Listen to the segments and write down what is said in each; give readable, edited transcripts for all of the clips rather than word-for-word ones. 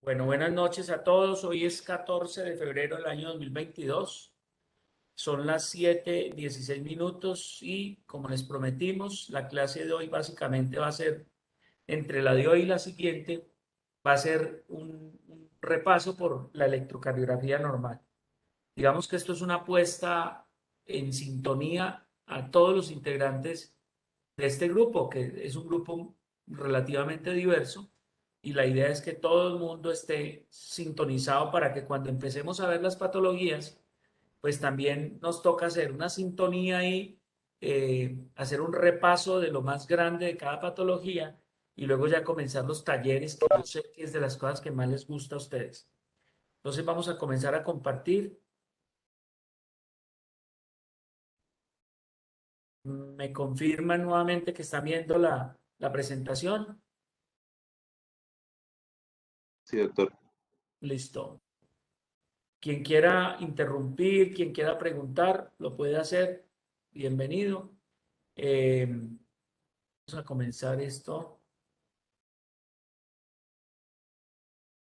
Bueno, buenas noches a todos. Hoy es 14 de febrero del año 2022. Son las 7:16 y como les prometimos, la clase de hoy básicamente va a ser, entre la de hoy y la siguiente, va a ser un repaso por la electrocardiografía normal. Digamos que esto es una apuesta en sintonía a todos los integrantes de este grupo, que es un grupo relativamente diverso, y la idea es que todo el mundo esté sintonizado para que cuando empecemos a ver las patologías, pues también nos toca hacer una sintonía y hacer un repaso de lo más grande de cada patología y luego ya comenzar los talleres, que yo sé que es de las cosas que más les gusta a ustedes. Entonces vamos a comenzar a compartir. Me confirman nuevamente que están viendo la presentación. Sí, doctor. Listo. Quien quiera interrumpir, quien quiera preguntar, lo puede hacer. Bienvenido. Vamos a comenzar esto.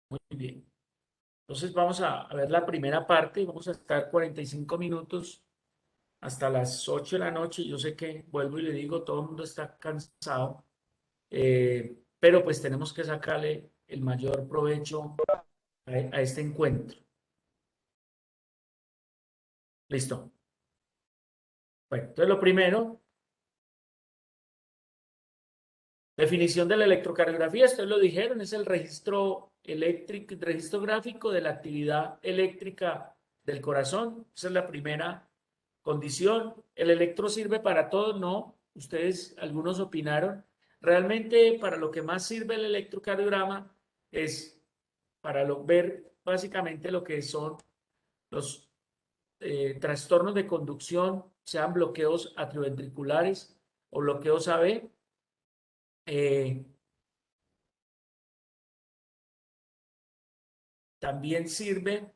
Muy bien. Entonces vamos a ver la primera parte. Vamos a estar 45 minutos hasta las 8 de la noche. Yo sé que, vuelvo y le digo, todo el mundo está cansado, pero pues tenemos que sacarle el mayor provecho a este encuentro. Listo. Bueno, entonces lo primero, definición de la electrocardiografía, ustedes lo dijeron, es el registro eléctrico, registro gráfico de la actividad eléctrica del corazón. Esa es la primera condición. ¿El electro sirve para todo? No. Ustedes, algunos opinaron. Realmente para lo que más sirve el electrocardiograma es para ver básicamente lo que son los trastornos de conducción, sean bloqueos atrioventriculares o bloqueos AB. Eh, También sirve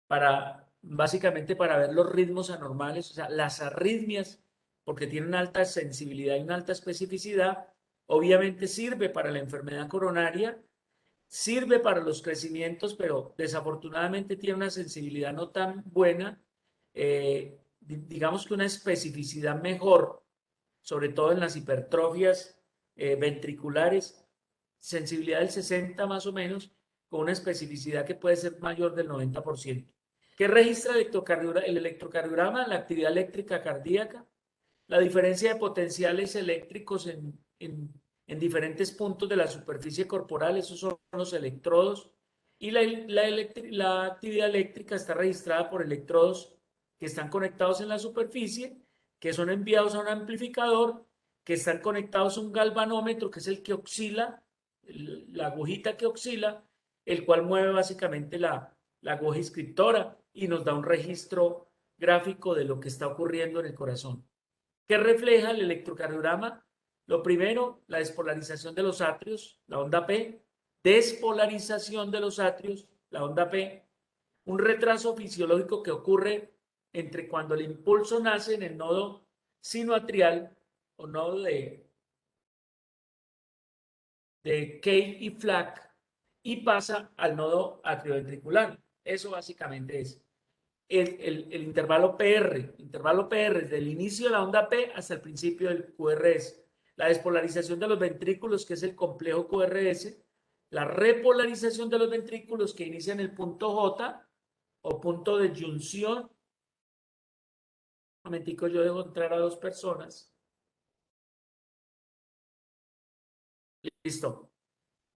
para, básicamente para ver los ritmos anormales, o sea, las arritmias, porque tienen una alta sensibilidad y una alta especificidad. Obviamente sirve para la enfermedad coronaria, sirve para los crecimientos, pero desafortunadamente tiene una sensibilidad no tan buena, digamos que una especificidad mejor, sobre todo en las hipertrofias ventriculares, sensibilidad del 60 más o menos, con una especificidad que puede ser mayor del 90%. ¿Qué registra el electrocardiograma? La actividad eléctrica cardíaca, la diferencia de potenciales eléctricos en diferentes puntos de la superficie corporal, esos son los electrodos, y la actividad eléctrica está registrada por electrodos que están conectados en la superficie, que son enviados a un amplificador, que están conectados a un galvanómetro, que es el que oscila, la agujita que oscila, el cual mueve básicamente la aguja inscriptora y nos da un registro gráfico de lo que está ocurriendo en el corazón. ¿Qué refleja el electrocardiograma? Lo primero, la despolarización de los atrios, la onda P, despolarización de los atrios, la onda P, un retraso fisiológico que ocurre entre cuando el impulso nace en el nodo sinoatrial o nodo de Kay y Flack y pasa al nodo atrioventricular. Eso básicamente es el intervalo PR desde el inicio de la onda P hasta el principio del QRS. La despolarización de los ventrículos, que es el complejo QRS, la repolarización de los ventrículos que inicia en el punto J o punto de junción. Un momentico, yo debo entrar a dos personas. Listo.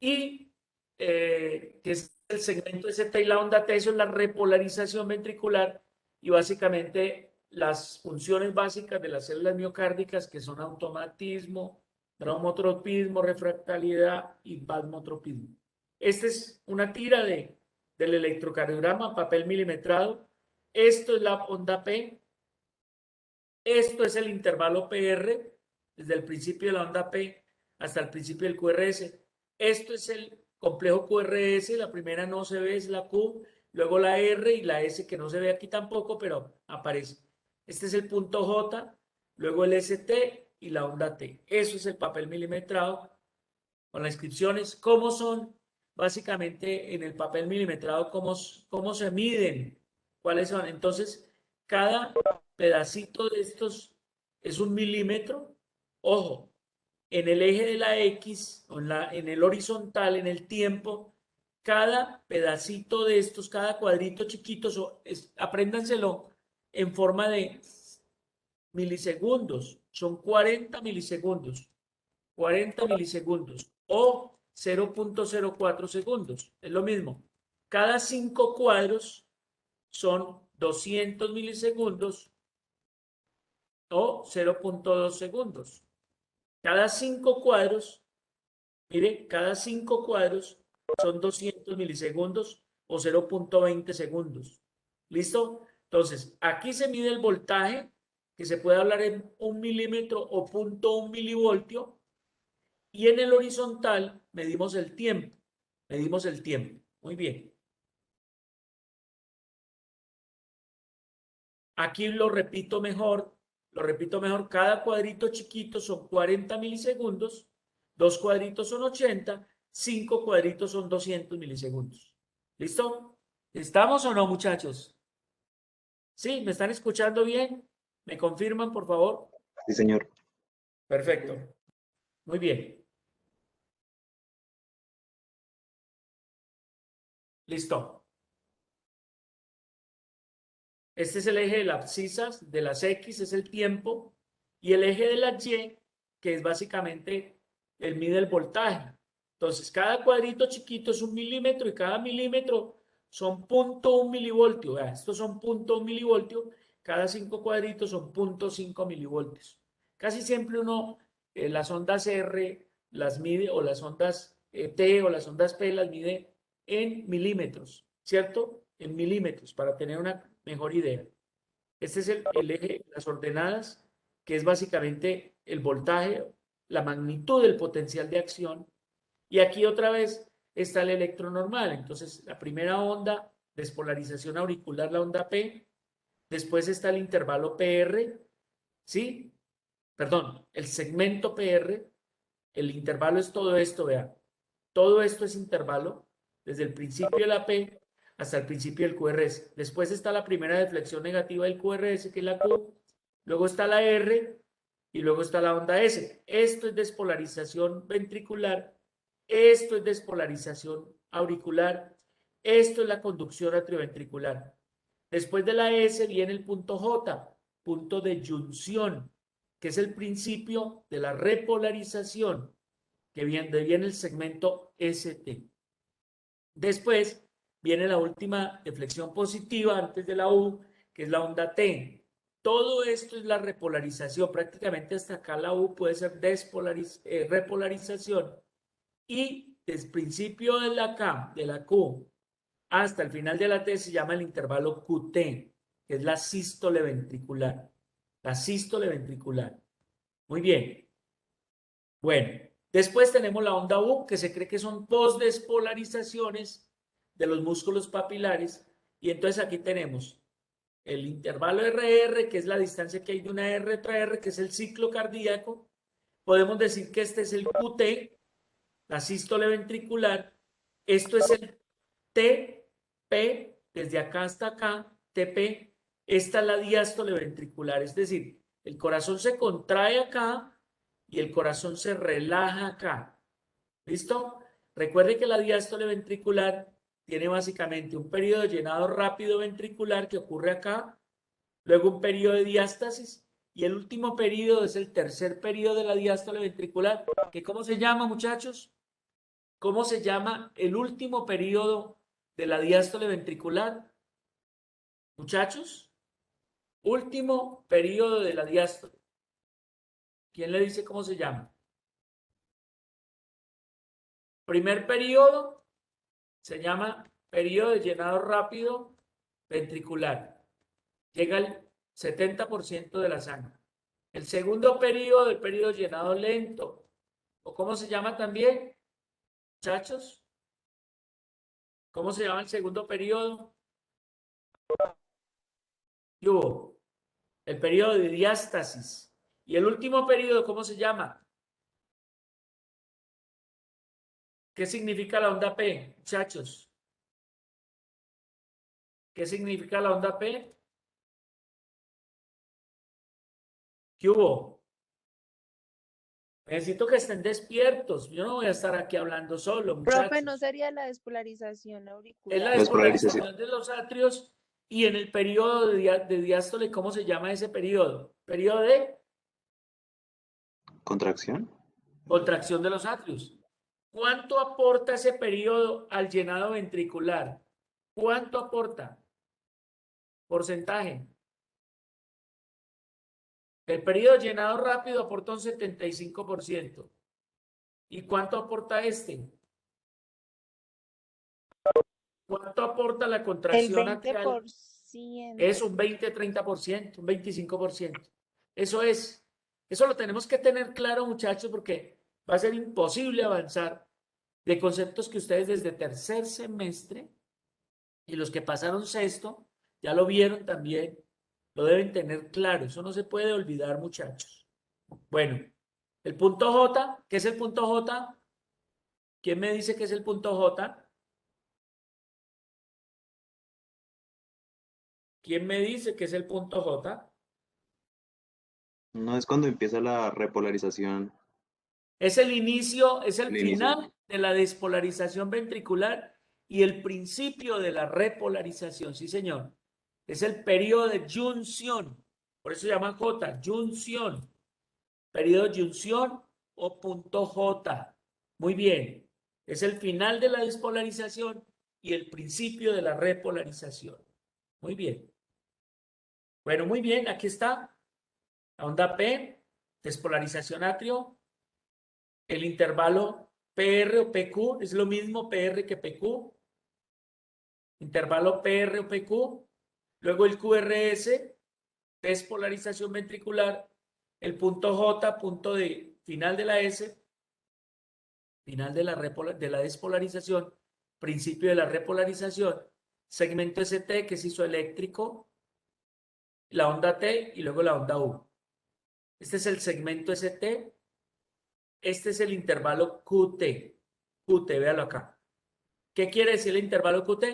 Y que es el segmento ST y la onda T, eso es la repolarización ventricular y básicamente las funciones básicas de las células miocárdicas que son automatismo, traumotropismo, refractalidad y vasmotropismo. Esta es una tira del electrocardiograma, papel milimetrado. Esto es la onda P. Esto es el intervalo PR, desde el principio de la onda P hasta el principio del QRS. Esto es el complejo QRS, la primera no se ve, es la Q, luego la R y la S que no se ve aquí tampoco, pero aparece. Este es el punto J, luego el ST y la onda T. Eso es el papel milimetrado con las inscripciones. ¿Cómo son básicamente en el papel milimetrado cómo se miden, cuáles son. Entonces, cada pedacito de estos es 1 milímetro. Ojo, en el eje de la X, o en el horizontal, en el tiempo, cada pedacito de estos, cada cuadrito chiquito, apréndanselo en forma de milisegundos. Son 40 milisegundos. 40 milisegundos o 0.04 segundos. Es lo mismo. Cada 5 cuadros son 200 milisegundos o 0.2 segundos. Cada 5 cuadros, mire, cada 5 cuadros son 200 milisegundos o 0.20 segundos. ¿Listo? Entonces, aquí se mide el voltaje, que se puede hablar en 1 milímetro o 0.1 milivoltio, y en el horizontal medimos el tiempo. Medimos el tiempo. Muy bien. Aquí lo repito mejor. Lo repito mejor. Cada cuadrito chiquito son 40 milisegundos. 2 cuadritos son 80. 5 cuadritos son 200 milisegundos. ¿Listo? ¿Estamos o no, muchachos? ¿Sí? ¿Me están escuchando bien? ¿Me confirman, por favor? Sí, señor. Perfecto. Muy bien. Listo. Este es el eje de las abscisas, de las X es el tiempo, y el eje de la Y, que es básicamente mide el voltaje. Entonces, cada cuadrito chiquito es 1 milímetro y cada milímetro son 0.1 milivoltio. Vea, estos son 0.1 milivoltio, cada 5 cuadritos son 0.5 milivoltios. Casi siempre uno, las ondas R las mide, o las ondas T o las ondas P las mide en milímetros, ¿cierto? En milímetros, para tener una mejor idea. Este es el eje, las ordenadas, que es básicamente el voltaje, la magnitud del potencial de acción. Y aquí otra vez está el electro normal. Entonces, la primera onda, despolarización auricular, la onda P. Después está el intervalo PR, ¿sí? Perdón, el segmento PR. El intervalo es todo esto, vean. Todo esto es intervalo, desde el principio de la P hasta el principio del QRS. Después está la primera deflexión negativa del QRS, que es la Q. Luego está la R y luego está la onda S. Esto es despolarización ventricular. Esto es despolarización auricular. Esto es la conducción atrioventricular. Después de la S viene el punto J, punto de junción, que es el principio de la repolarización, que viene el segmento ST. Después viene la última deflexión positiva antes de la U, que es la onda T. Todo esto es la repolarización. Prácticamente hasta acá la U puede ser repolarización. Y desde el principio de la K, de la Q, hasta el final de la T se llama el intervalo QT, que es la sístole ventricular. La sístole ventricular. Muy bien. Bueno, después tenemos la onda U, que se cree que son dos despolarizaciones de los músculos papilares. Y entonces aquí tenemos el intervalo RR, que es la distancia que hay de una R a otra R, que es el ciclo cardíaco. Podemos decir que este es el QT, la sístole ventricular. Esto es el TP, desde acá hasta acá, TP. Esta es la diástole ventricular, es decir, el corazón se contrae acá y el corazón se relaja acá. ¿Listo? Recuerde que la diástole ventricular tiene básicamente un periodo de llenado rápido ventricular que ocurre acá, luego un periodo de diástasis y el último periodo es el tercer periodo de la diástole ventricular, que ¿cómo se llama, muchachos? ¿Cómo se llama el último periodo de la diástole ventricular? Muchachos, último periodo de la diástole. ¿Quién le dice cómo se llama? Primer periodo se llama periodo de llenado rápido ventricular. Llega al 70% de la sangre. El segundo periodo, el periodo de llenado lento. ¿O cómo se llama también, muchachos? ¿Cómo se llama el segundo periodo? ¿Qué hubo? El periodo de diástasis. Y el último periodo, ¿cómo se llama? ¿Qué significa la onda P, muchachos? ¿Qué significa la onda P? ¿Qué hubo? Necesito que estén despiertos. Yo no voy a estar aquí hablando solo, Profe, ¿no muchachos. sería la despolarización Es la auricular? Despolarización. despolarización de los atrios y en el periodo de diástole, ¿cómo se llama ese periodo? Periodo de Contracción. contracción de los atrios. ¿Cuánto aporta ese periodo al llenado ventricular? ¿Cuánto aporta? Porcentaje. El periodo llenado rápido aporta un 75%. ¿Y cuánto aporta este? ¿Cuánto aporta la El contracción atrial? 20%. Es un 20-30%, un 25%. Eso es. Eso lo tenemos que tener claro, muchachos, porque va a ser imposible avanzar de conceptos que ustedes desde tercer semestre y los que pasaron sexto ya lo vieron también, lo deben tener claro. Eso no se puede olvidar, muchachos. Bueno, el punto J, ¿qué es el punto J? ¿Quién me dice qué es el punto J? ¿Quién me dice qué es el punto J? No es cuando empieza la repolarización Es el inicio, es el al inicio. final de la despolarización ventricular y el principio de la repolarización. Sí, señor. Es el periodo de junción. Por eso se llama J, junción. Periodo de junción o punto J. Muy bien. Es el final de la despolarización y el principio de la repolarización. Muy bien. Bueno, muy bien. Aquí está la onda P, despolarización atrio. El intervalo PR o PQ es lo mismo PR que PQ. Intervalo PR o PQ. Luego el QRS, despolarización ventricular. El punto J, punto de final de la S, final de la despolarización, principio de la repolarización. Segmento ST, que es isoeléctrico. La onda T y luego la onda U. Este es el segmento ST. Este es el intervalo QT. QT, véalo acá. ¿Qué quiere decir el intervalo QT?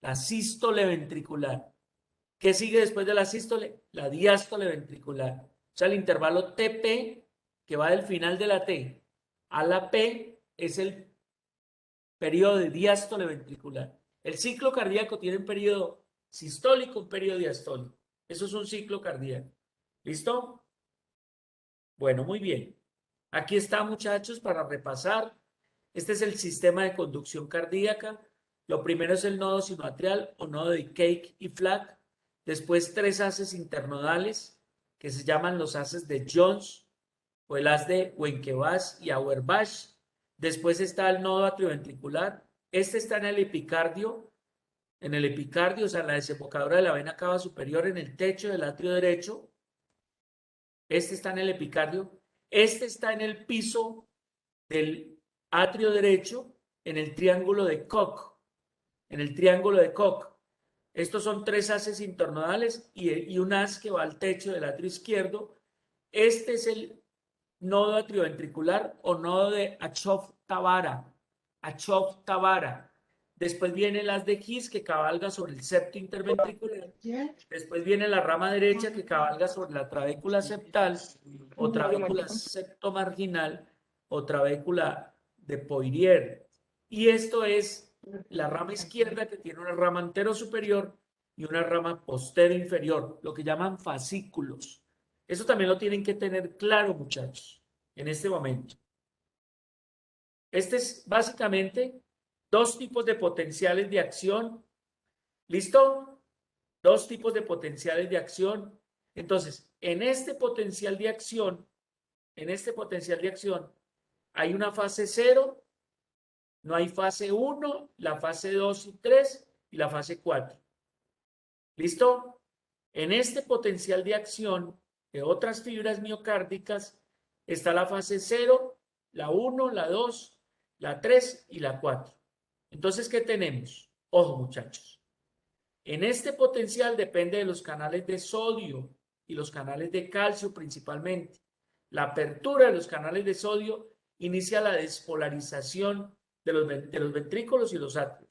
La sístole ventricular. ¿Qué sigue después de la sístole? La diástole ventricular. O sea, el intervalo TP, que va del final de la T a la P, es el periodo de diástole ventricular. El ciclo cardíaco tiene un periodo sistólico, un periodo diastólico. Eso es un ciclo cardíaco. ¿Listo? Bueno, muy bien. Aquí está, muchachos, para repasar. Este es el sistema de conducción cardíaca. Lo primero es el nodo sinoatrial o nodo de Cake y Flack. Después tres haces internodales que se llaman los haces de Jones o el haz de Wenckebach y Auerbach. Después está el nodo atrioventricular. Este está en el epicardio, o sea, en la desembocadura de la vena cava superior en el techo del atrio derecho. Este está en el epicardio. Este está en el piso del atrio derecho, en el triángulo de Koch. En el triángulo de Koch. Estos son tres haces internodales y un haz que va al techo del atrio izquierdo. Este es el nodo atrioventricular o nodo de Achof-Tabara. Achof-Tabara. Después viene el haz de His que cabalga sobre el septo interventricular. Después viene la rama derecha que cabalga sobre la trabécula septal o trabécula septomarginal o trabécula de Poirier. Y esto es la rama izquierda que tiene una rama antero superior y una rama postero inferior, lo que llaman fascículos. Eso también lo tienen que tener claro, muchachos, en este momento. Este es básicamente dos tipos de potenciales de acción. ¿Listo? Dos tipos de potenciales de acción. Entonces, en este potencial de acción, hay una fase 0, no hay fase 1, la fase 2 y 3 y la fase 4. ¿Listo? En este potencial de acción de otras fibras miocárdicas está la fase 0, la 1, la 2, la 3 y la 4. Entonces, ¿qué tenemos? Ojo, muchachos. En este potencial depende de los canales de sodio y los canales de calcio principalmente. La apertura de los canales de sodio inicia la despolarización de los ventrículos y los atrios.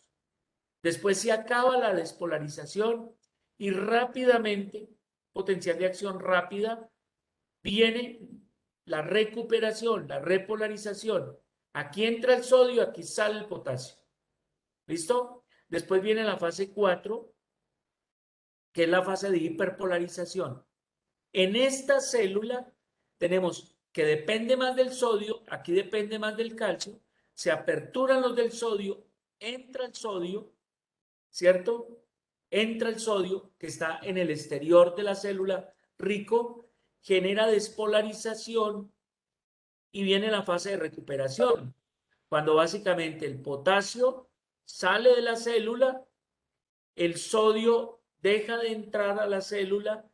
Después se acaba la despolarización y rápidamente, potencial de acción rápida, viene la recuperación, la repolarización. Aquí entra el sodio, aquí sale el potasio. ¿Listo? Después viene la fase 4, que es la fase de hiperpolarización. En esta célula tenemos que depende más del sodio, aquí depende más del calcio, se aperturan los del sodio, entra el sodio, ¿cierto? Entra el sodio que está en el exterior de la célula rico, genera despolarización y viene la fase de recuperación, cuando básicamente el potasio sale de la célula, el sodio deja de entrar a la célula,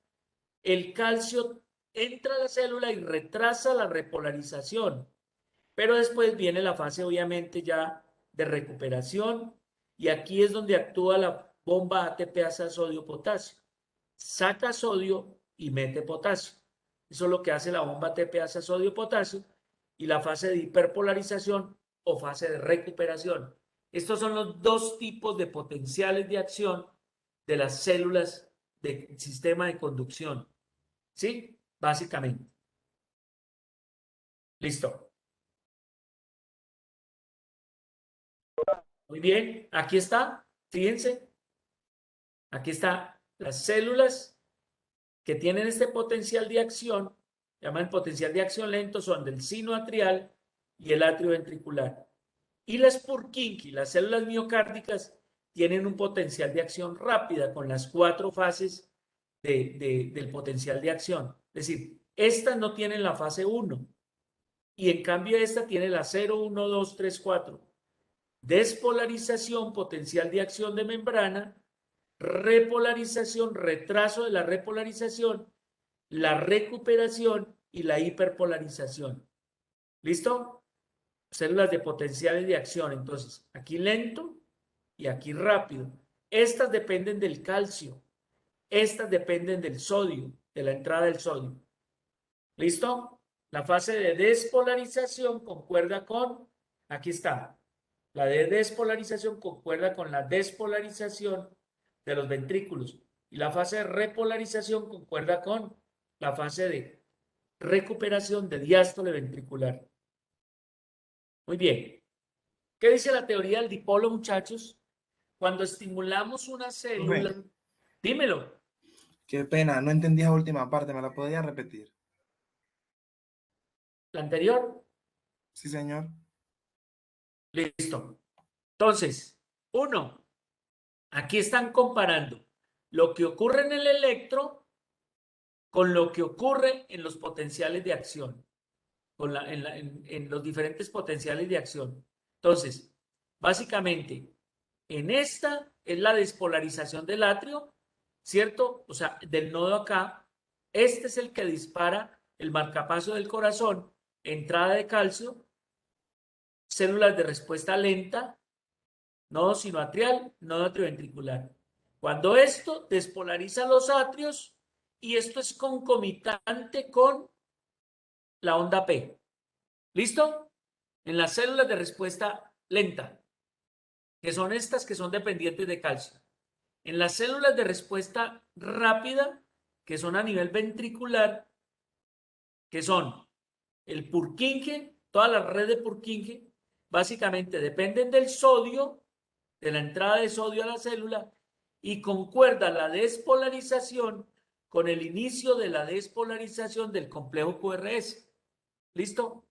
el calcio entra a la célula y retrasa la repolarización. Pero después viene la fase obviamente ya de recuperación y aquí es donde actúa la bomba ATPasa sodio-potasio. Saca sodio y mete potasio. Eso es lo que hace la bomba ATPasa sodio-potasio y la fase de hiperpolarización o fase de recuperación. Estos son los dos tipos de potenciales de acción de las células del sistema de conducción. ¿Sí? Básicamente. Listo. Muy bien, aquí está, fíjense, aquí está las células que tienen este potencial de acción, llaman potencial de acción lento, son del sino atrial y el atrio ventricular. Y las Purkinje, las células miocárdicas, tienen un potencial de acción rápida con las 4 fases del potencial de acción. Es decir, estas no tienen la fase 1 y en cambio esta tiene la 0, 1, 2, 3, 4. Despolarización, potencial de acción de membrana, repolarización, retraso de la repolarización, la recuperación y la hiperpolarización. ¿Listo? Células de potenciales de acción. Entonces, aquí lento y aquí rápido. Estas dependen del calcio. Estas dependen del sodio, de la entrada del sodio. ¿Listo? La fase de despolarización concuerda con, aquí está, la de despolarización concuerda con la despolarización de los ventrículos y la fase de repolarización concuerda con la fase de recuperación de diástole ventricular. Muy bien. ¿Qué dice la teoría del dipolo, muchachos? Cuando estimulamos una célula, Profe, dímelo, qué pena, no entendí esa última parte, ¿me la podía repetir? la anterior, Sí, señor. listo. Entonces, uno, aquí están comparando lo que ocurre en el electro con lo que ocurre en los potenciales de acción, en los diferentes potenciales de acción. Entonces, básicamente, en esta es la despolarización del atrio, ¿cierto? O sea, del nodo acá, este es el que dispara el marcapaso del corazón, entrada de calcio, células de respuesta lenta, nodo sinoatrial, nodo atrioventricular. Cuando esto despolariza los atrios, y esto es concomitante con la onda P. ¿Listo? En las células de respuesta lenta, que son estas que son dependientes de calcio. En las células de respuesta rápida, que son a nivel ventricular, que son el Purkinje, toda la red de Purkinje, básicamente dependen del sodio, de la entrada de sodio a la célula, y concuerda la despolarización con el inicio de la despolarización del complejo QRS. ¿Listo?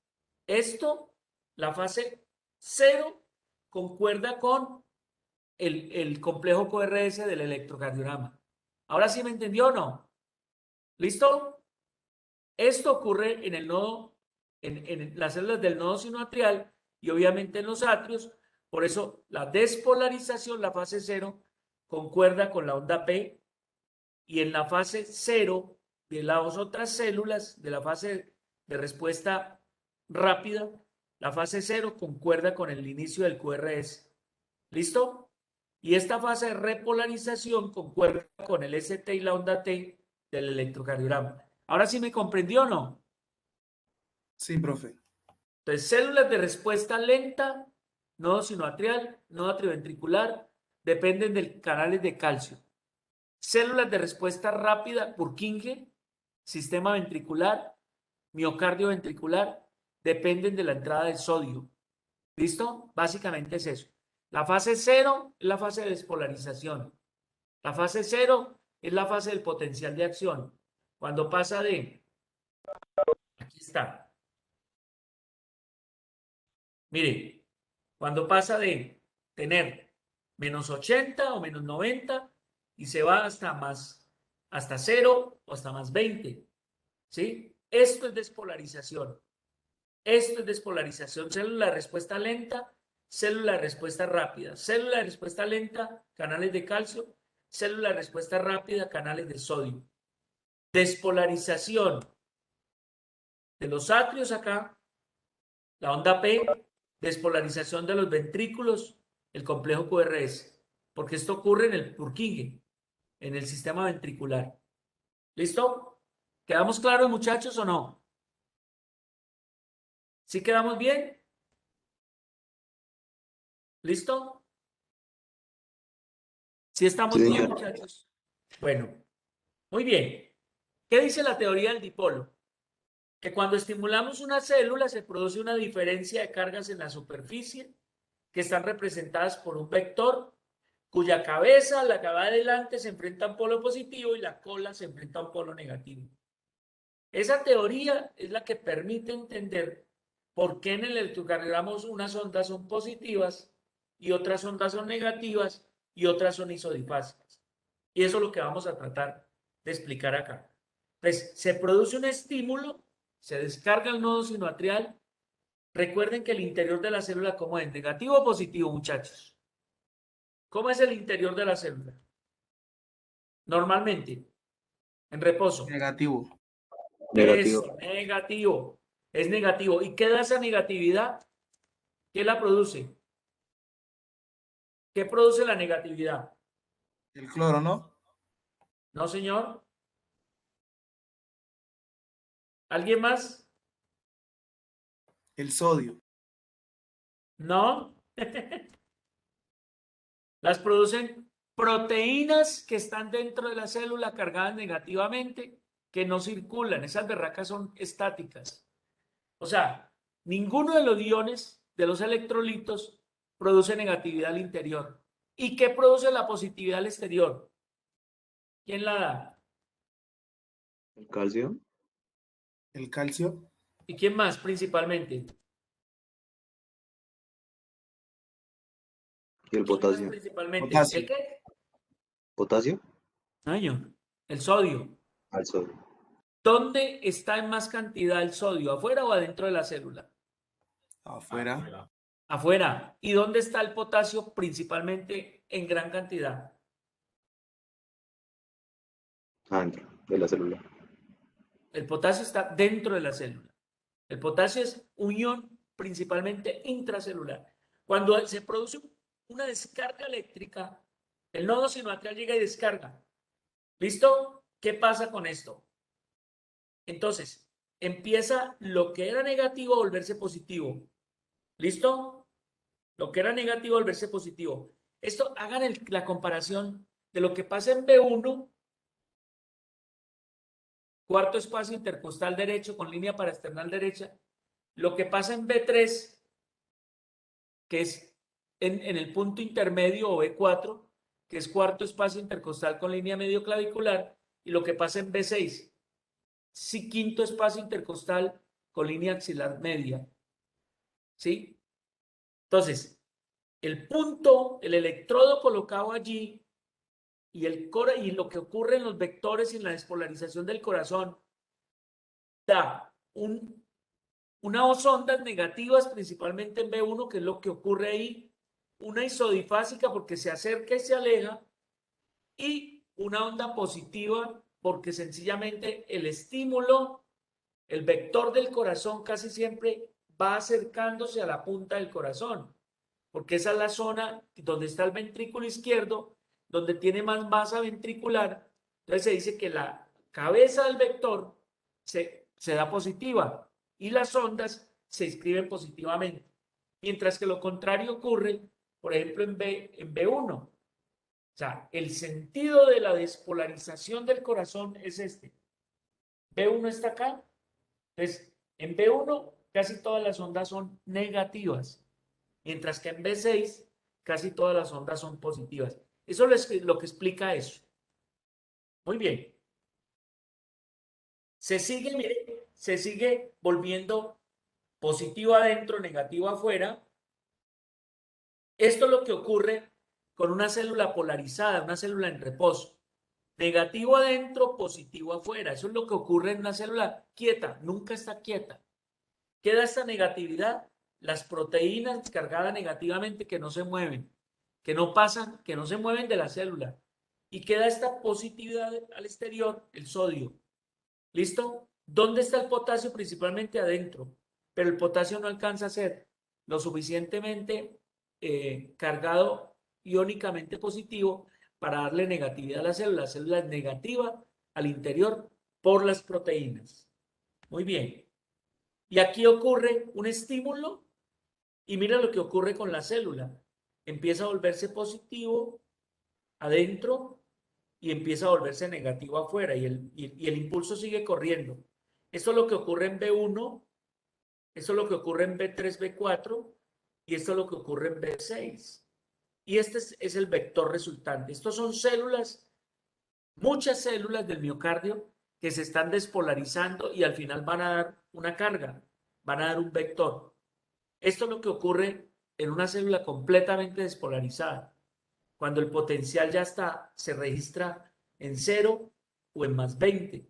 Esto, la fase 0, concuerda con el complejo QRS del electrocardiograma. ¿Ahora sí me entendió o no? ¿Listo? Esto ocurre en el nodo, en las células del nodo sinoatrial y obviamente en los atrios. Por eso la despolarización, la fase 0, concuerda con la onda P y en la fase 0 de las otras células de la fase de respuesta rápida, la fase 0 concuerda con el inicio del QRS. ¿Listo? Y esta fase de repolarización concuerda con el ST y la onda T del electrocardiograma. ¿Ahora sí me comprendió o no? Sí, profe. Entonces, células de respuesta lenta nodo sinoatrial, nodo atrioventricular, dependen de canales de calcio. Células de respuesta rápida, Purkinje, sistema ventricular, miocardio ventricular, dependen de la entrada de sodio. ¿Listo? Básicamente es eso. La fase 0 es la fase de despolarización. La fase 0 es la fase del potencial de acción. Cuando pasa de... Aquí está. Mire, cuando pasa de tener menos 80 o menos 90 y se va hasta 0 o hasta más 20. ¿Sí? Esto es despolarización. Esto es despolarización. Célula de respuesta lenta, célula de respuesta rápida. Célula de respuesta lenta, canales de calcio. Célula de respuesta rápida, canales de sodio. Despolarización de los atrios acá, la onda P, despolarización de los ventrículos, el complejo QRS, porque esto ocurre en el Purkinje, en el sistema ventricular. ¿Listo? ¿Quedamos claros, muchachos, o no? ¿Sí quedamos bien? ¿Listo? ¿Sí estamos Sí, bien, señor. muchachos? Bueno, muy bien. ¿Qué dice la teoría del dipolo? Que cuando estimulamos una célula se produce una diferencia de cargas en la superficie que están representadas por un vector cuya cabeza, la que va adelante, se enfrenta a un polo positivo y la cola se enfrenta a un polo negativo. Esa teoría es la que permite entender por qué en el electrocardiograma unas ondas son positivas y otras ondas son negativas y otras son isodifásicas. Y eso es lo que vamos a tratar de explicar acá. Pues se produce un estímulo, se descarga el nodo sinoatrial. Recuerden que el interior de la célula, ¿cómo es? ¿Negativo o positivo, muchachos? ¿Cómo es el interior de la célula? Normalmente, en reposo. Negativo. Negativo. Eso, negativo. Es negativo. ¿Y qué da esa negatividad? ¿Qué la produce? ¿Qué produce la negatividad? El cloro, ¿no? ¿No, señor? ¿Alguien más? El sodio. ¿No? Las producen proteínas que están dentro de la célula cargadas negativamente, que no circulan. Esas berracas son estáticas. O sea, ninguno de los iones de los electrolitos produce negatividad al interior. ¿Y qué produce la positividad al exterior? ¿Quién la da? El calcio El calcio. ¿Y quién más principalmente? y el ¿Quién más potasio. principalmente? Potasio. ¿El qué? Potasio Año. El sodio. al sodio. ¿Dónde está en más cantidad el sodio? ¿Afuera o adentro de la célula? Afuera. Afuera. ¿Y dónde está el potasio principalmente en gran cantidad? Adentro de la célula. El potasio está dentro de la célula. El potasio es un ion principalmente intracelular. Cuando se produce una descarga eléctrica, el nodo sinoatrial llega y descarga. ¿Listo? ¿Qué pasa con esto? Entonces, empieza lo que era negativo a volverse positivo. ¿Listo? Lo que era negativo a volverse positivo. Esto, hagan la comparación de lo que pasa en B1, cuarto espacio intercostal derecho con línea paraesternal derecha, lo que pasa en B3, que es en el punto intermedio o B4, que es cuarto espacio intercostal con línea medio clavicular, y lo que pasa en B6, sí, quinto espacio intercostal con línea axilar media. ¿Sí? Entonces, el punto, el electrodo colocado allí y lo que ocurre en los vectores y en la despolarización del corazón da unas ondas negativas, principalmente en B1, que es lo que ocurre ahí, una isodifásica porque se acerca y se aleja, y una onda positiva porque sencillamente el estímulo, el vector del corazón casi siempre va acercándose a la punta del corazón, porque esa es la zona donde está el ventrículo izquierdo, donde tiene más masa ventricular. Entonces se dice que la cabeza del vector se da positiva y las ondas se escriben positivamente. Mientras que lo contrario ocurre, por ejemplo, en B1. O sea, el sentido de la despolarización del corazón es este. B1 está acá. Entonces, en B1 casi todas las ondas son negativas, mientras que en B6 casi todas las ondas son positivas. Eso es lo que explica eso. Muy bien. Se sigue, mire, se sigue volviendo positivo adentro, negativo afuera. Esto es lo que ocurre con una célula polarizada, una célula en reposo. Negativo adentro, positivo afuera. Eso es lo que ocurre en una célula quieta, nunca está quieta. Queda esta negatividad, las proteínas cargadas negativamente que no se mueven, que no pasan, que no se mueven de la célula. Y queda esta positividad al exterior, el sodio. ¿Listo? ¿Dónde está el potasio? Principalmente adentro. Pero el potasio no alcanza a ser lo suficientemente cargado iónicamente positivo para darle negatividad a la célula. La célula es negativa al interior por las proteínas. Muy bien. Y aquí ocurre un estímulo y mira lo que ocurre con la célula. Empieza a volverse positivo adentro y empieza a volverse negativo afuera y el impulso sigue corriendo. Esto es lo que ocurre en B1, esto es lo que ocurre en B3, B4 y esto es lo que ocurre en B6. Y este es el vector resultante. Estos son células, muchas células del miocardio que se están despolarizando y al final van a dar una carga, van a dar un vector. Esto es lo que ocurre en una célula completamente despolarizada, cuando el potencial ya está, se registra en 0 o en +20,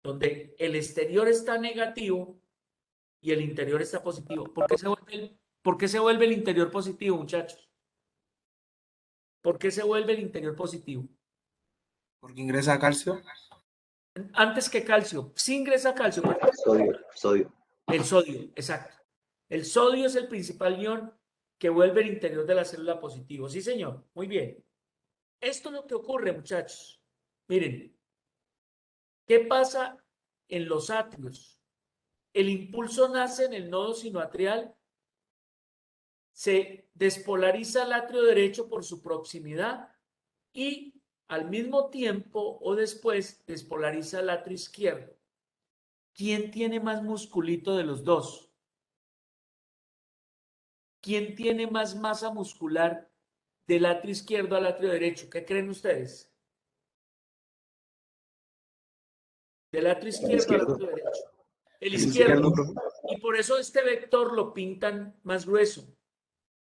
donde el exterior está negativo y el interior está positivo. ¿Por qué se vuelve el interior positivo, muchachos? ¿Por qué se vuelve el interior positivo? Porque ingresa calcio. Antes que calcio, sí ingresa calcio, pero Sodio. el sodio, exacto. El sodio es el principal ion que vuelve el interior de la célula positivo. Sí, señor. Muy bien. Esto es lo que ocurre, muchachos. Miren, ¿qué pasa en los atrios? El impulso nace en el nodo sinoatrial, se despolariza el atrio derecho por su proximidad y al mismo tiempo o después despolariza el atrio izquierdo. ¿Quién tiene más musculito de los dos? ¿Quién tiene más masa muscular del atrio izquierdo al atrio derecho? ¿Qué creen ustedes? Del atrio izquierdo al atrio derecho. El El izquierdo. izquierdo, profe. Y por eso este vector lo pintan más grueso.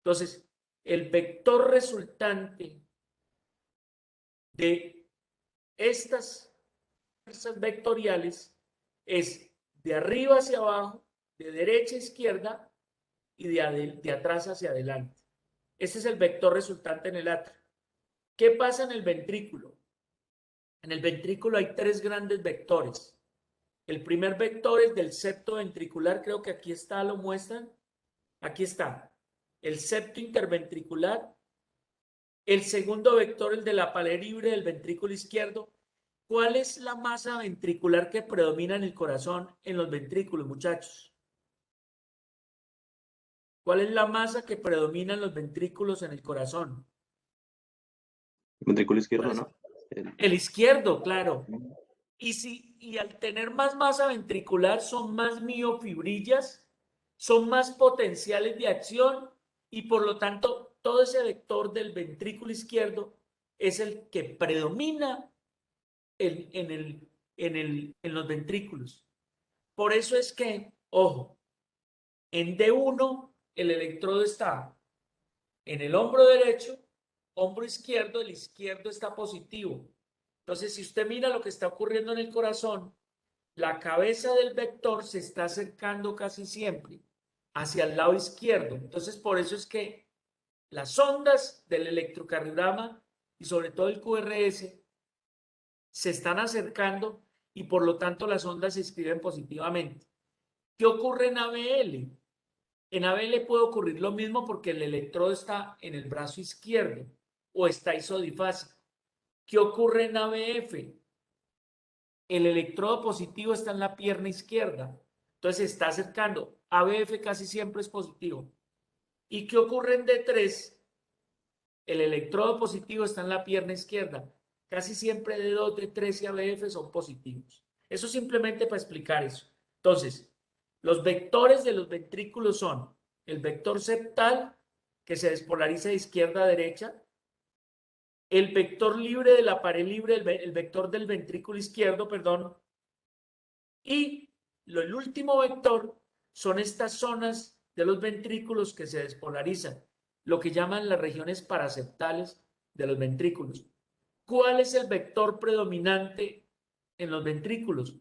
Entonces, el vector resultante de estas fuerzas vectoriales es de arriba hacia abajo, de derecha a izquierda y de atrás hacia adelante. Ese es el vector resultante en el atrio. ¿Qué pasa en el ventrículo? En el ventrículo hay tres grandes vectores. El primer vector es del septo ventricular, creo que aquí está, lo muestran. Aquí está. El septo interventricular. El segundo vector, el de la pared libre del ventrículo izquierdo. ¿Cuál es la masa ventricular que predomina en el corazón en los ventrículos, muchachos? ¿Cuál es la masa que predomina en los ventrículos en el corazón? Ventrículo izquierdo, ¿no? El izquierdo, claro. Y al tener más masa ventricular son más miofibrillas, son más potenciales de acción y por lo tanto todo ese vector del ventrículo izquierdo es el que predomina en los ventrículos. Por eso es que, ojo, en D1 el electrodo está en el hombro derecho, hombro izquierdo, el izquierdo está positivo. Entonces, si usted mira lo que está ocurriendo en el corazón, la cabeza del vector se está acercando casi siempre hacia el lado izquierdo. Entonces, por eso es que las ondas del electrocardiograma y sobre todo el QRS se están acercando y por lo tanto las ondas se escriben positivamente. ¿Qué ocurre en ABL? En ABL puede ocurrir lo mismo porque el electrodo está en el brazo izquierdo o está isodifásico. ¿Qué ocurre en ABF? El electrodo positivo está en la pierna izquierda. Entonces se está acercando. ABF casi siempre es positivo. ¿Y qué ocurre en D3? El electrodo positivo está en la pierna izquierda. Casi siempre D2, D3 y ABF son positivos. Eso simplemente para explicar eso. Entonces, los vectores de los ventrículos son el vector septal, que se despolariza de izquierda a derecha, el vector libre de la pared libre, el vector del ventrículo izquierdo, perdón, y el último vector son estas zonas de los ventrículos que se despolarizan, lo que llaman las regiones paraseptales de los ventrículos. ¿Cuál es el vector predominante en los ventrículos?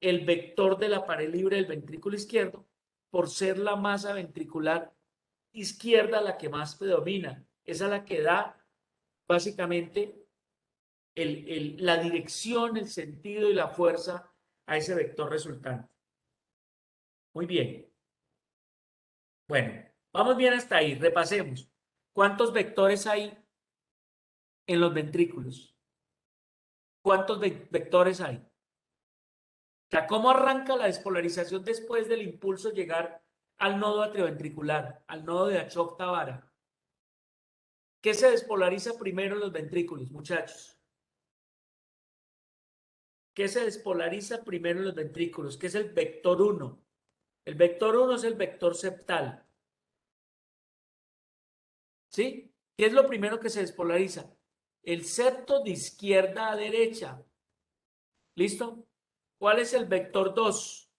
El vector de la pared libre del ventrículo izquierdo, por ser la masa ventricular izquierda la que más predomina. Esa es la que da básicamente la dirección, el sentido y la fuerza a ese vector resultante. Muy bien. Bueno, vamos bien hasta ahí. Repasemos. ¿Cuántos vectores hay en los ventrículos? ¿Cuántos vectores hay? O sea, ¿cómo arranca la despolarización después del impulso llegar al nodo atrioventricular, al nodo de Achoc-Tavara? ¿Qué se despolariza primero en los ventrículos, muchachos? ¿Qué se despolariza primero en los ventrículos? ¿Qué es el vector 1? El vector 1 es el vector septal. ¿Sí? ¿Qué es lo primero que se despolariza? El septo de izquierda a derecha. ¿Listo? ¿Cuál es el vector 2?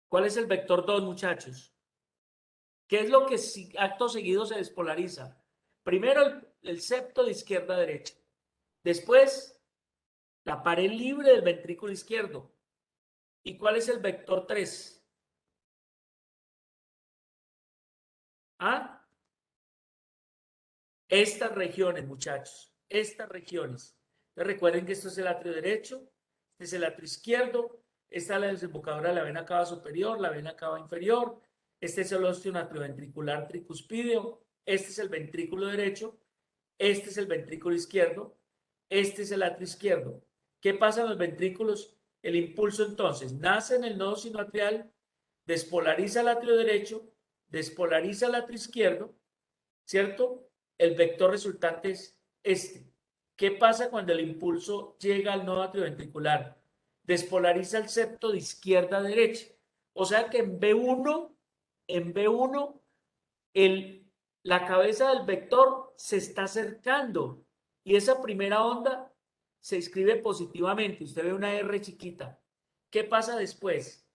¿Cuál es el vector 2, muchachos? ¿Qué es lo que acto seguido se despolariza? Primero el septo de izquierda a derecha. Después, la pared libre del ventrículo izquierdo. ¿Y cuál es el vector 3? ¿Ah? Estas regiones, muchachos. Estas regiones. Entonces, recuerden que esto es el atrio derecho, este es el atrio izquierdo, esta es la desembocadura de la vena cava superior, la vena cava inferior, este es el ostium atrioventricular tricuspideo, este es el ventrículo derecho, este es el ventrículo izquierdo, este es el atrio izquierdo. ¿Qué pasa en los ventrículos? El impulso entonces nace en el nodo sinoatrial, despolariza el atrio derecho, despolariza el atrio izquierdo, ¿cierto? El vector resultante es este. ¿Qué pasa cuando el impulso llega al nodo atrioventricular? Despolariza el septo de izquierda a derecha. O sea que en B1 la cabeza del vector se está acercando y esa primera onda se escribe positivamente. Usted ve una R chiquita. ¿Qué pasa después?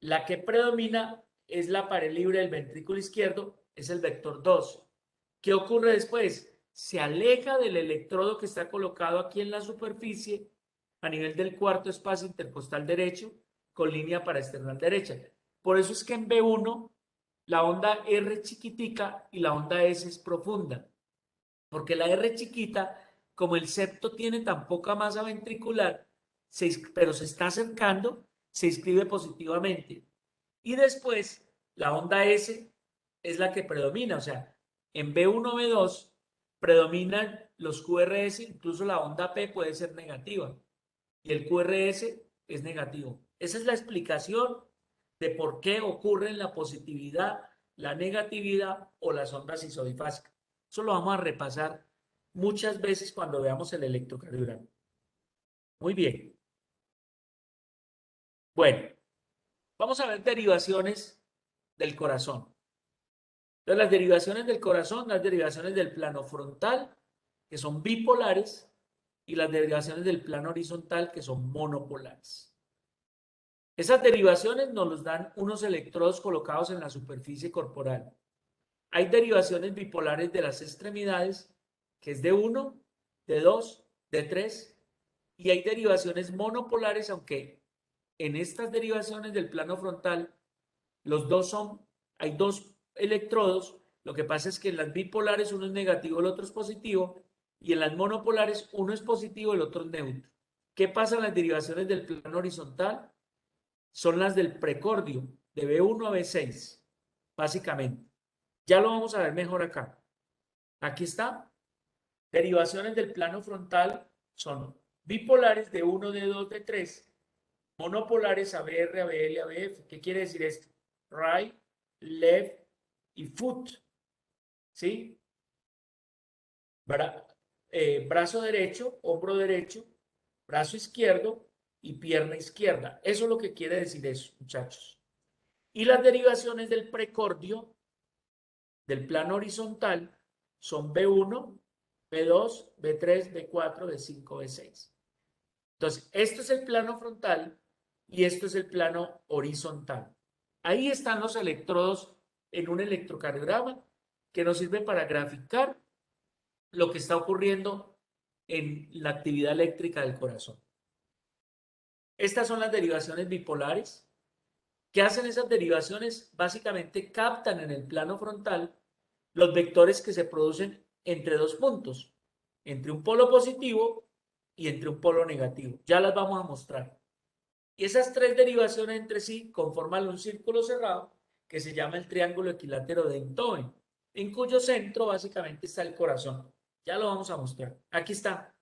La que predomina es la pared libre del ventrículo izquierdo, es el vector 2. ¿Qué ocurre después? Se aleja del electrodo que está colocado aquí en la superficie a nivel del cuarto espacio intercostal derecho con línea paraesternal derecha. Por eso es que en B1 la onda R chiquitica y la onda S es profunda. Porque la R chiquita, como el septo tiene tan poca masa ventricular, pero se está acercando, se inscribe positivamente. Y después, la onda S es la que predomina. O sea, en B1, B2 predominan los QRS, incluso la onda P puede ser negativa. Y el QRS es negativo. Esa es la explicación de por qué ocurren la positividad, la negatividad o las ondas isodifásicas. Eso lo vamos a repasar muchas veces cuando veamos el electrocardiograma. Muy bien. Bueno, vamos a ver derivaciones del corazón. Entonces, las derivaciones del corazón, las derivaciones del plano frontal, que son bipolares, y las derivaciones del plano horizontal, que son monopolares. Esas derivaciones nos los dan unos electrodos colocados en la superficie corporal. Hay derivaciones bipolares de las extremidades, que es D1, D2, D3, y hay derivaciones monopolares, aunque en estas derivaciones del plano frontal, hay dos electrodos. Lo que pasa es que en las bipolares uno es negativo, el otro es positivo, y en las monopolares uno es positivo, el otro es neutro. ¿Qué pasa en las derivaciones del plano horizontal? Son las del precordio, de B1 a B6, básicamente. Ya lo vamos a ver mejor acá. Aquí está. Derivaciones del plano frontal son bipolares de 1, D2, D3, monopolares ABR, ABL, ABF. ¿Qué quiere decir esto? Right, left y foot. ¿Sí? Brazo derecho, hombro derecho, brazo izquierdo y pierna izquierda. Eso es lo que quiere decir eso, muchachos. Y las derivaciones del precordio del plano horizontal son B1, B2, B3, B4, B5, B6. Entonces, esto es el plano frontal y esto es el plano horizontal. Ahí están los electrodos en un electrocardiograma que nos sirve para graficar lo que está ocurriendo en la actividad eléctrica del corazón. Estas son las derivaciones bipolares. ¿Qué hacen esas derivaciones? Básicamente captan en el plano frontal los vectores que se producen entre dos puntos, entre un polo positivo y entre un polo negativo. Ya las vamos a mostrar. Y esas tres derivaciones entre sí conforman un círculo cerrado que se llama el triángulo equilátero de Entove, en cuyo centro básicamente está el corazón. Ya lo vamos a mostrar. Aquí está.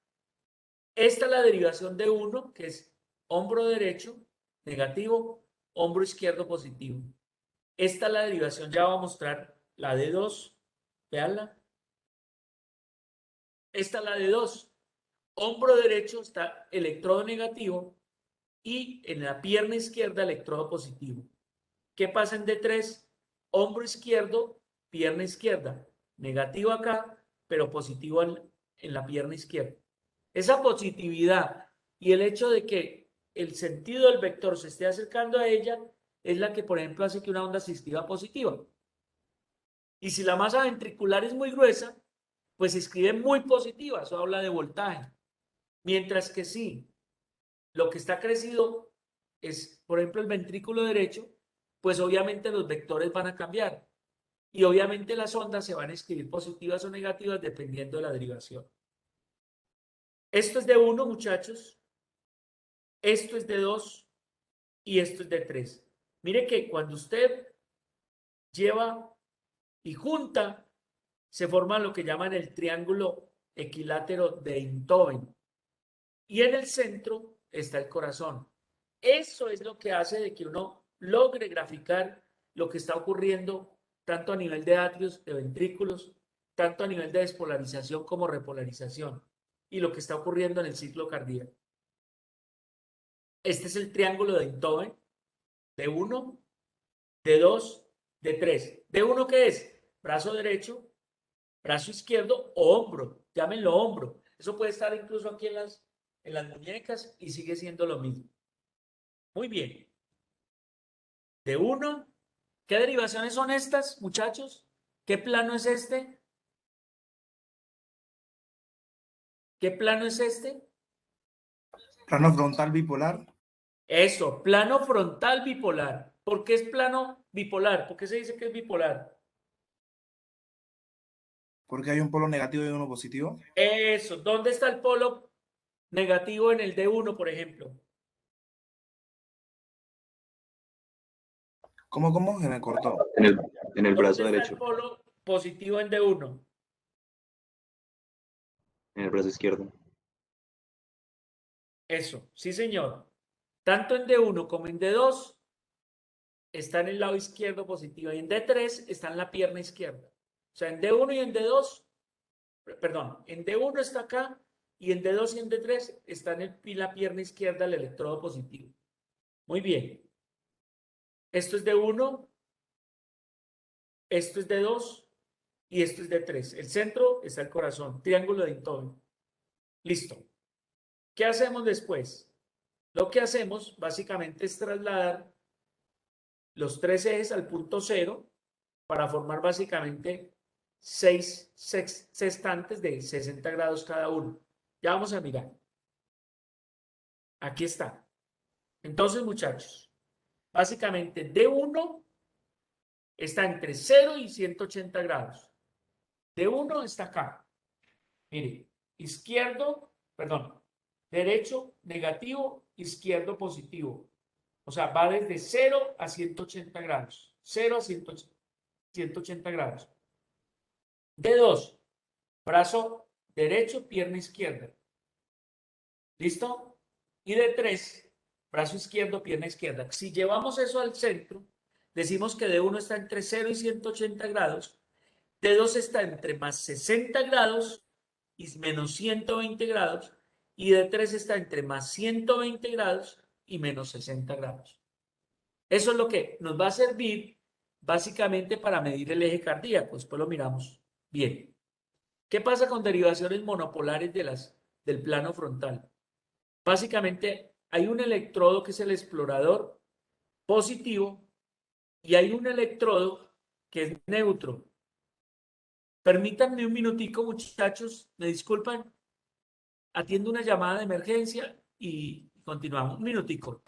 Esta es la derivación de 1, que es hombro derecho negativo, hombro izquierdo positivo. Esta es la derivación, ya voy a mostrar la de 2. Veanla. Esta es la de 2. Hombro derecho está electrodo negativo y en la pierna izquierda electrodo positivo. ¿Qué pasa en D3? Hombro izquierdo, pierna izquierda. Negativo acá, pero positivo en la pierna izquierda. Esa positividad y el hecho de que el sentido del vector se esté acercando a ella es la que, por ejemplo, hace que una onda se escriba positiva. Y si la masa ventricular es muy gruesa, pues se escribe muy positiva. Eso habla de voltaje. Mientras que sí, lo que está crecido es, por ejemplo, el ventrículo derecho, pues obviamente los vectores van a cambiar. Y obviamente las ondas se van a escribir positivas o negativas dependiendo de la derivación. Esto es de 1, muchachos. Esto es de 2 y esto es de 3. Mire que cuando usted lleva y junta, se forma lo que llaman el triángulo equilátero de Einthoven. Y en el centro está el corazón. Eso es lo que hace de que uno logre graficar lo que está ocurriendo tanto a nivel de atrios, de ventrículos, tanto a nivel de despolarización como repolarización, y lo que está ocurriendo en el ciclo cardíaco. Este es el triángulo de Einthoven, de 1, de 2, de 3. ¿De 1 qué es? Brazo derecho, brazo izquierdo o hombro. Llámenlo hombro. Eso puede estar incluso aquí en las muñecas y sigue siendo lo mismo. Muy bien. De 1, ¿qué derivaciones son estas, muchachos? ¿Qué plano es este? ¿Qué plano es este? Plano frontal bipolar. Eso, plano frontal bipolar. ¿Por qué es plano bipolar? ¿Por qué se dice que es bipolar? Porque hay un polo negativo y uno positivo. Eso, ¿dónde está el polo negativo en el D1, por ejemplo? ¿Cómo? Se me cortó. En el brazo ¿Dónde está el derecho, polo positivo en D1? en el brazo izquierdo. Eso, sí, señor. Tanto en D1 como en D2 está en el lado izquierdo positivo y en D3 está en la pierna izquierda. O sea, en D1 y en D2, perdón, en D1 está acá y en D2 y en D3 está en la pierna izquierda el electrodo positivo. Muy bien. Esto es D1, esto es D2 y esto es D3. El centro está el corazón, triángulo de Einthoven. Listo. ¿Qué hacemos después? Lo que hacemos básicamente es trasladar los tres ejes al punto cero para formar básicamente 6 sextantes de 60 grados cada uno. Ya vamos a mirar. Aquí está. Entonces, muchachos, básicamente D1 está entre 0 y 180 grados. D1 está acá. Mire, izquierdo, perdón, derecho negativo, izquierdo positivo. O sea, va desde 0 a 180 grados. 0 a 180 grados. D2, brazo derecho, pierna izquierda. ¿Listo? Y D3, brazo izquierdo, pierna izquierda. Si llevamos eso al centro, decimos que D1 está entre 0 y 180 grados, D2 está entre más 60 grados y menos 120 grados, y D3 está entre más 120 grados y menos 60 grados. Eso es lo que nos va a servir básicamente para medir el eje cardíaco. Después lo miramos bien. ¿Qué pasa con derivaciones monopolares del plano frontal? Básicamente hay un electrodo que es el explorador positivo y hay un electrodo que es neutro. Permítanme un minutico, muchachos, me disculpan. Atiendo una llamada de emergencia y continuamos. Un minutico.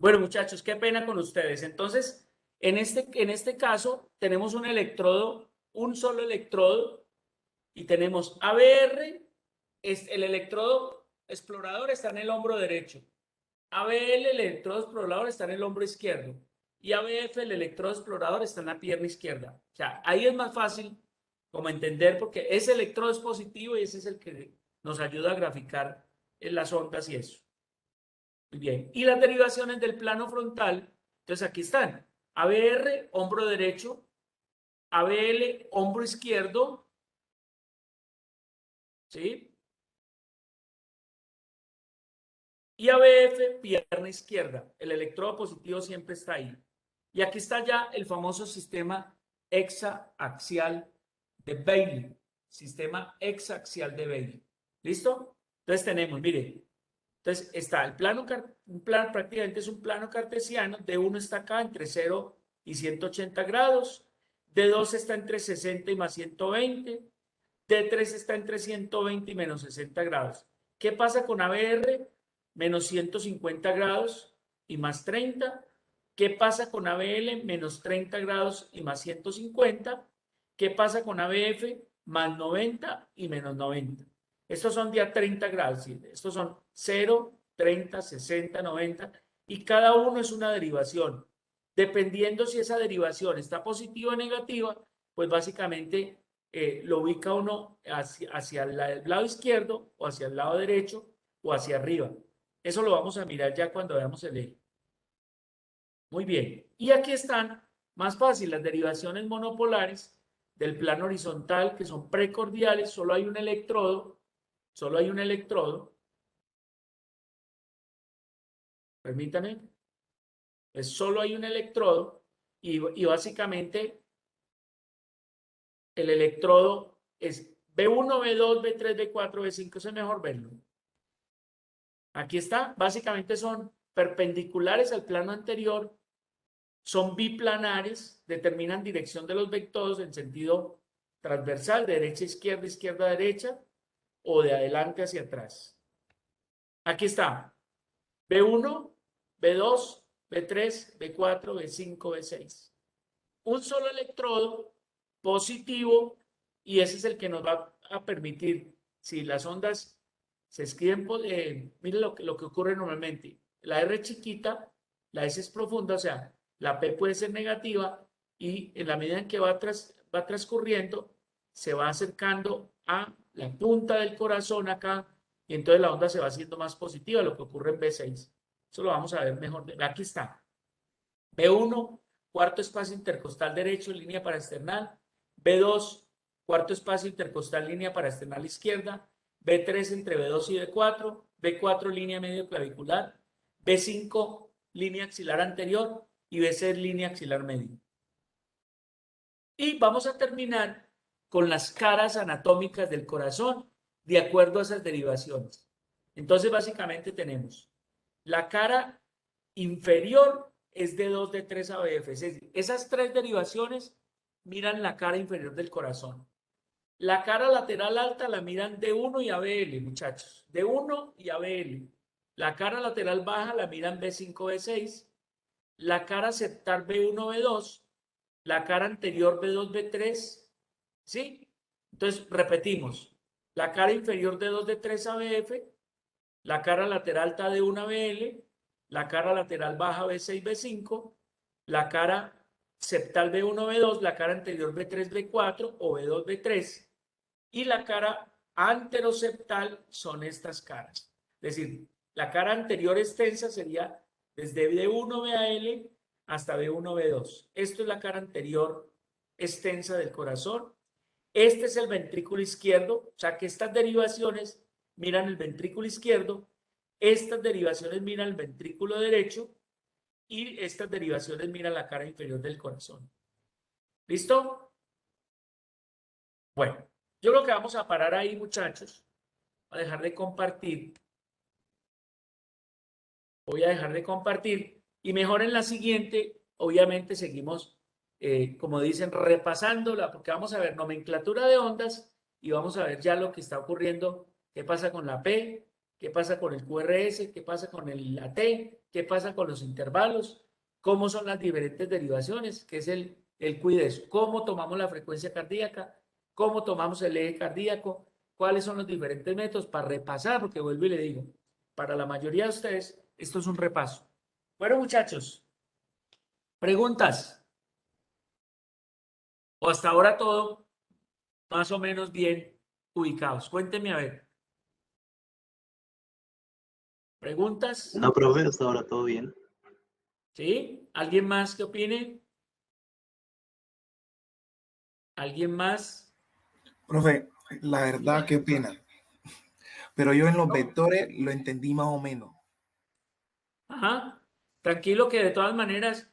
Bueno, muchachos, qué pena con ustedes. Entonces, en este caso, tenemos un electrodo, un solo electrodo, y tenemos ABR, el electrodo explorador está en el hombro derecho. ABL, el electrodo explorador, está en el hombro izquierdo. Y ABF, el electrodo explorador, está en la pierna izquierda. O sea, ahí es más fácil como entender porque ese electrodo es positivo y ese es el que nos ayuda a graficar en las ondas y eso. Muy bien. Y las derivaciones del plano frontal, entonces aquí están. ABR, hombro derecho. ABL, hombro izquierdo. ¿Sí? Y ABF, pierna izquierda. El electrodo positivo siempre está ahí. Y aquí está ya el famoso sistema hexaaxial de Bailey. Sistema hexaaxial de Bailey. ¿Listo? Entonces tenemos, mire, entonces está el plano, prácticamente es un plano cartesiano. D1 está acá entre 0 y 180 grados. D2 está entre 60 y más 120. D3 está entre 120 y menos 60 grados. ¿Qué pasa con ABR? Menos 150 grados y más 30. ¿Qué pasa con ABL? Menos 30 grados y más 150. ¿Qué pasa con ABF? Más 90 y menos 90. Estos son de a 30 grados. Estos son 0, 30, 60, 90. y cada uno es una derivación. Dependiendo si esa derivación está positiva o negativa, pues básicamente lo ubica uno hacia el lado izquierdo o hacia el lado derecho o hacia arriba. Eso lo vamos a mirar ya cuando veamos el eje. Muy bien. Y aquí están, más fácil, las derivaciones monopolares del plano horizontal, que son precordiales, solo hay un electrodo, permítanme, solo hay un electrodo y básicamente el electrodo es B1, B2, B3, B4, B5, es mejor verlo. Aquí está, básicamente son perpendiculares al plano anterior, son biplanares, determinan dirección de los vectores en sentido transversal, de derecha a izquierda, izquierda a derecha, o de adelante hacia atrás. Aquí está, B1, B2, B3, B4, B5, B6. Un solo electrodo positivo y ese es el que nos va a permitir, si las ondas se escriben, miren lo que ocurre normalmente. La R chiquita, la S es profunda, o sea, la P puede ser negativa y en la medida en que va transcurriendo, se va acercando a la punta del corazón acá y entonces la onda se va haciendo más positiva, lo que ocurre en B6. Eso lo vamos a ver mejor. Aquí está. B1, cuarto espacio intercostal derecho, línea paraesternal. B2, cuarto espacio intercostal, línea paraesternal izquierda. B3 entre B2 y B4. B4, línea medio clavicular. B5, línea axilar anterior. Y B6, línea axilar medio. Y vamos a terminar con las caras anatómicas del corazón de acuerdo a esas derivaciones. Entonces, básicamente tenemos la cara inferior es de 2, de 3 ABF. Es decir, esas tres derivaciones miran la cara inferior del corazón. La cara lateral alta la miran D1 y ABL, muchachos. D1 y ABL. La cara lateral baja la miran B5, B6. La cara septal B1, B2. La cara anterior B2, B3. ¿Sí? Entonces, repetimos. La cara inferior D2, D3 ABF. La cara lateral alta D1, ABL. La cara lateral baja B6, B5, la cara septal B1, B2, la cara anterior B3, B4 o B2, B3 y la cara anteroseptal son estas caras. Es decir, la cara anterior extensa sería desde D1, BAL hasta B1, B2. Esto es la cara anterior extensa del corazón. Este es el ventrículo izquierdo, o sea que estas derivaciones miran el ventrículo izquierdo. Estas derivaciones miran el ventrículo derecho y estas derivaciones miran la cara inferior del corazón. ¿Listo? Bueno, yo creo que vamos a parar ahí, muchachos. Voy a dejar de compartir. Voy a dejar de compartir y mejor en la siguiente, obviamente seguimos, como dicen, repasándola, porque vamos a ver nomenclatura de ondas y vamos a ver ya lo que está ocurriendo, qué pasa con la P, qué pasa con el QRS, qué pasa con la T, qué pasa con los intervalos, cómo son las diferentes derivaciones, que es el QIDES, cómo tomamos la frecuencia cardíaca, cómo tomamos el eje cardíaco, cuáles son los diferentes métodos para repasar, porque vuelvo y le digo, para la mayoría de ustedes, esto es un repaso. Bueno, muchachos, preguntas. O hasta ahora todo más o menos bien ubicados. Cuéntenme a ver. ¿Preguntas? No, profe, hasta ahora todo bien. ¿Sí? ¿Alguien más que opine? ¿Alguien más? Profe, la verdad, qué pena. Pero yo en los vectores lo entendí más o menos. Ajá. Tranquilo que de todas maneras,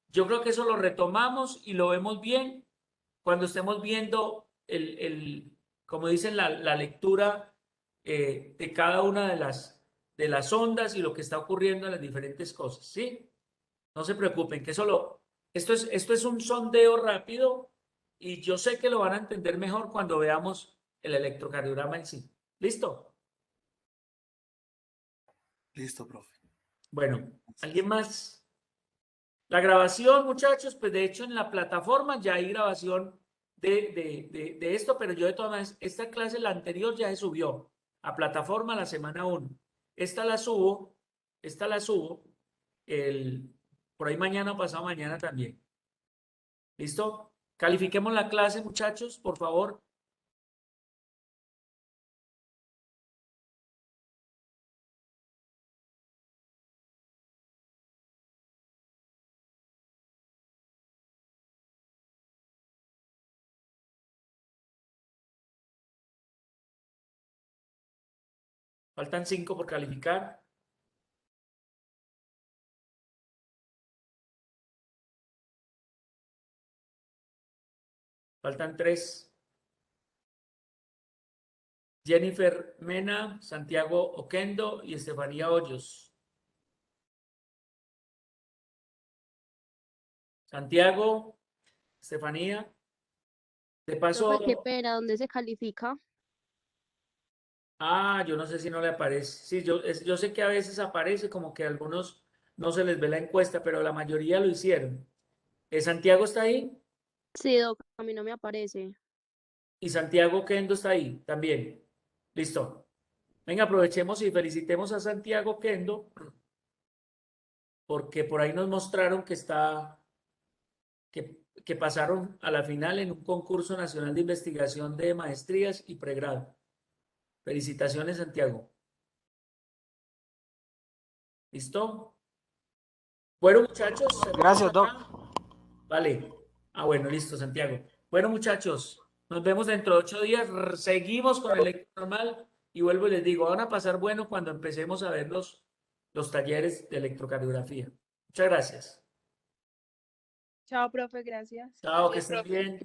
yo creo que eso lo retomamos y lo vemos bien cuando estemos viendo como dicen, la lectura de cada una de las ondas y lo que está ocurriendo en las diferentes cosas, ¿sí? No se preocupen, que esto es un sondeo rápido y yo sé que lo van a entender mejor cuando veamos el electrocardiograma en sí. ¿Listo? Listo, profe. Bueno, ¿alguien más? La grabación, muchachos, pues de hecho en la plataforma ya hay grabación de esto, pero yo de todas maneras, esta clase, la anterior ya se subió a plataforma la semana 1. Esta la subo por ahí mañana o pasado mañana también. ¿Listo? Califiquemos la clase, muchachos, por favor. Faltan 5 por calificar. Faltan 3. Jennifer Mena, Santiago Oquendo y Estefanía Hoyos. Santiago, Estefanía. De paso, Profe, qué pena, ¿dónde se califica? yo no sé si no le aparece. Sí, yo sé que a veces aparece como que a algunos no se les ve la encuesta, pero la mayoría lo hicieron. ¿Santiago está ahí? Sí, doc, a mí no me aparece. Y Santiago Kendo está ahí también. Listo. Venga, aprovechemos y felicitemos a Santiago Kendo, porque por ahí nos mostraron que pasaron a la final en un concurso nacional de investigación de maestrías y pregrado. Felicitaciones, Santiago. ¿Listo? Bueno, muchachos. Gracias, Doc. Vale. Bueno, listo, Santiago. Bueno, muchachos, nos vemos dentro de 8 días. Seguimos con el electro normal y vuelvo y les digo, van a pasar bueno cuando empecemos a ver los talleres de electrocardiografía. Muchas gracias. Chao, profe, gracias. Chao, que estén bien. Gracias.